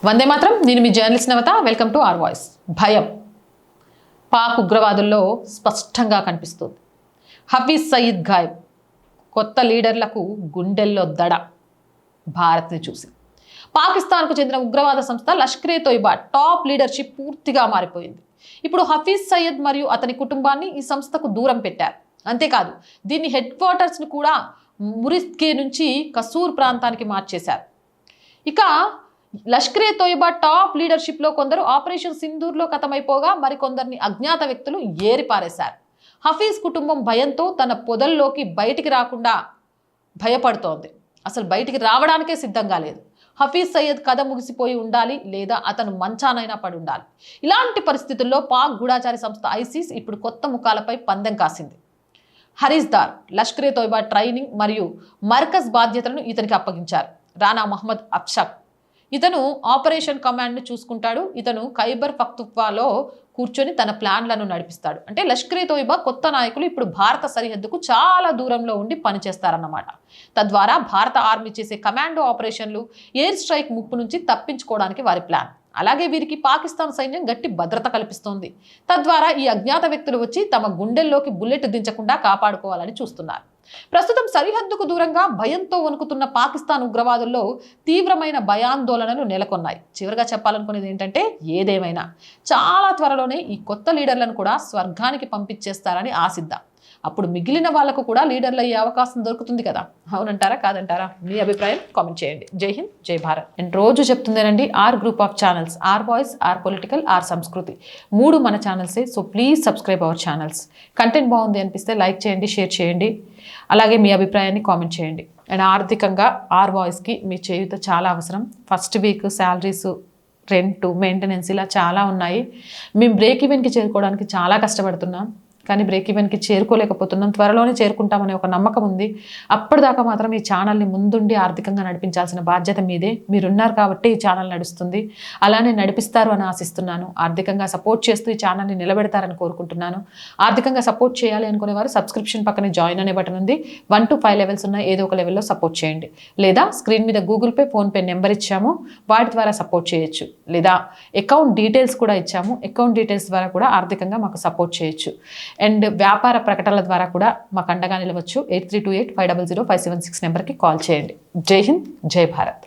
వందే మాత్రం. నేను మీ journalist Navata. Welcome to R voice. భయం పాక్ ఉగ్రవాదుల్లో స్పష్టంగా కనిపిస్తుంది. హఫీజ్ సయీద్ గాయబ్. కొత్త లీడర్లకు గుండెల్లో దడ. భారత్ని చూసి పాకిస్తాన్కు చెందిన ఉగ్రవాద సంస్థ లష్కరే తోయిబా టాప్ లీడర్షిప్ పూర్తిగా మారిపోయింది. ఇప్పుడు హఫీజ్ సయీద్ మరియు అతని కుటుంబాన్ని ఈ సంస్థకు దూరం పెట్టారు. అంతేకాదు, దీని హెడ్ క్వార్టర్స్ను కూడా మురిస్కే నుంచి కసూర్ ప్రాంతానికి మార్చేశారు. ఇక లష్కరే తోయిబా టాప్ లీడర్షిప్లో కొందరు ఆపరేషన్ సింధూర్లో ఖతమైపోగా మరికొందరిని అజ్ఞాత వ్యక్తులు ఏరిపారేశారు. హఫీజ్ కుటుంబం భయంతో తన పొదల్లోకి బయటికి రాకుండా భయపడుతోంది. అసలు బయటికి రావడానికే సిద్ధంగా లేదు. హఫీజ్ సయ్యద్ కథ ముగిసిపోయి ఉండాలి, లేదా అతను మంచానైనా పడి ఉండాలి. ఇలాంటి పరిస్థితుల్లో పాక్ గూఢాచారి సంస్థ ఐసిస్ ఇప్పుడు కొత్త ముఖాలపై పందెం కాసింది. హరీస్దార్ లష్కరే తోయిబా ట్రైనింగ్ మరియు మర్కజ్ బాధ్యతలను ఇతనికి అప్పగించారు. రానా మహమ్మద్ అబ్షక్ ఇతను ఆపరేషన్ కమాండ్ను చూసుకుంటాడు. ఇతను ఖైబర్ పఖ్తుంఖ్వాలో కూర్చొని తన ప్లాన్లను నడిపిస్తాడు. అంటే లష్కరే తోయిబా కొత్త నాయకులు ఇప్పుడు భారత సరిహద్దుకు చాలా దూరంలో ఉండి పనిచేస్తారన్నమాట. తద్వారా భారత ఆర్మీ చేసే కమాండో ఆపరేషన్లు, ఎయిర్ స్ట్రైక్ ముప్పు నుంచి తప్పించుకోవడానికి వారి ప్లాన్. అలాగే వీరికి పాకిస్తాన్ సైన్యం గట్టి భద్రత కల్పిస్తోంది. తద్వారా ఈ అజ్ఞాత వ్యక్తులు వచ్చి తమ గుండెల్లోకి బుల్లెట్ దించకుండా కాపాడుకోవాలని చూస్తున్నారు. ప్రస్తుతం సరిహద్దుకు దూరంగా భయంతో వణుకుతున్న పాకిస్తాన్ ఉగ్రవాదుల్లో తీవ్రమైన భయాందోళనలు నెలకొన్నాయి. చివరిగా చెప్పాలనుకునేది ఏంటంటే, ఏదేమైనా చాలా త్వరలోనే ఈ కొత్త లీడర్లను కూడా స్వర్గానికి పంపించేస్తారని ఆశిద్దాం. అప్పుడు మిగిలిన వాళ్లకు కూడా లీడర్లు అయ్యే అవకాశం దొరుకుతుంది కదా. అవునంటారా, కాదంటారా? మీ అభిప్రాయం కామెంట్ చేయండి. జై హింద్, జై భారత్. అండ్ రోజు చెప్తుందేనండి, R group of channels, R voice, R political, R Sanskriti, 3 మన ఛానల్సే. So please subscribe our channels. Content బాగుంది అనిపిస్తే లైక్ చేయండి, షేర్ చేయండి, అలాగే మీ అభిప్రాయాన్ని కామెంట్ చేయండి. అండ్ ఆర్థికంగా ఆర్ వాయిస్కి మీ చేయూత చాలా అవసరం. First week salaries, rent, maintenance ఇలా చాలా ఉన్నాయి. మేము బ్రేక్ ఈవెన్కి చేరుకోవడానికి చాలా కష్టపడుతున్నాం, కానీ బ్రేక్ ఈవెన్కి చేరుకోలేకపోతున్నాం. త్వరలోనే చేరుకుంటామనే ఒక నమ్మకం ఉంది. అప్పటిదాకా మాత్రం ఈ ఛానల్ని ముందుండి ఆర్థికంగా నడిపించాల్సిన బాధ్యత మీదే. మీరున్నారు కాబట్టి ఈ ఛానల్ నడుస్తుంది. అలానే నడిపిస్తారు అని ఆశిస్తున్నాను. ఆర్థికంగా సపోర్ట్ చేస్తూ ఈ ఛానల్ని నిలబెడతారని కోరుకుంటున్నాను. ఆర్థికంగా సపోర్ట్ చేయాలి అనుకునేవారు సబ్స్క్రిప్షన్ పక్కనే జాయిన్ అనే బటన్ ఉంది. 1 to 5 లెవెల్స్ ఉన్నాయి. ఏదో ఒక లెవెల్లో సపోర్ట్ చేయండి. లేదా స్క్రీన్ మీద గూగుల్ పే, ఫోన్పే నెంబర్ ఇచ్చాము, వాటి ద్వారా సపోర్ట్ చేయొచ్చు. లేదా అకౌంట్ డీటెయిల్స్ కూడా ఇచ్చాము, అకౌంట్ డీటెయిల్స్ ద్వారా కూడా ఆర్థికంగా మాకు సపోర్ట్ చేయొచ్చు. అండ్ వ్యాపార ప్రకటనల ద్వారా కూడా మాకు అండగా నిలవచ్చు. 8328 500 576 నెంబర్కి కాల్ చేయండి. జై హింద్, జై భారత్.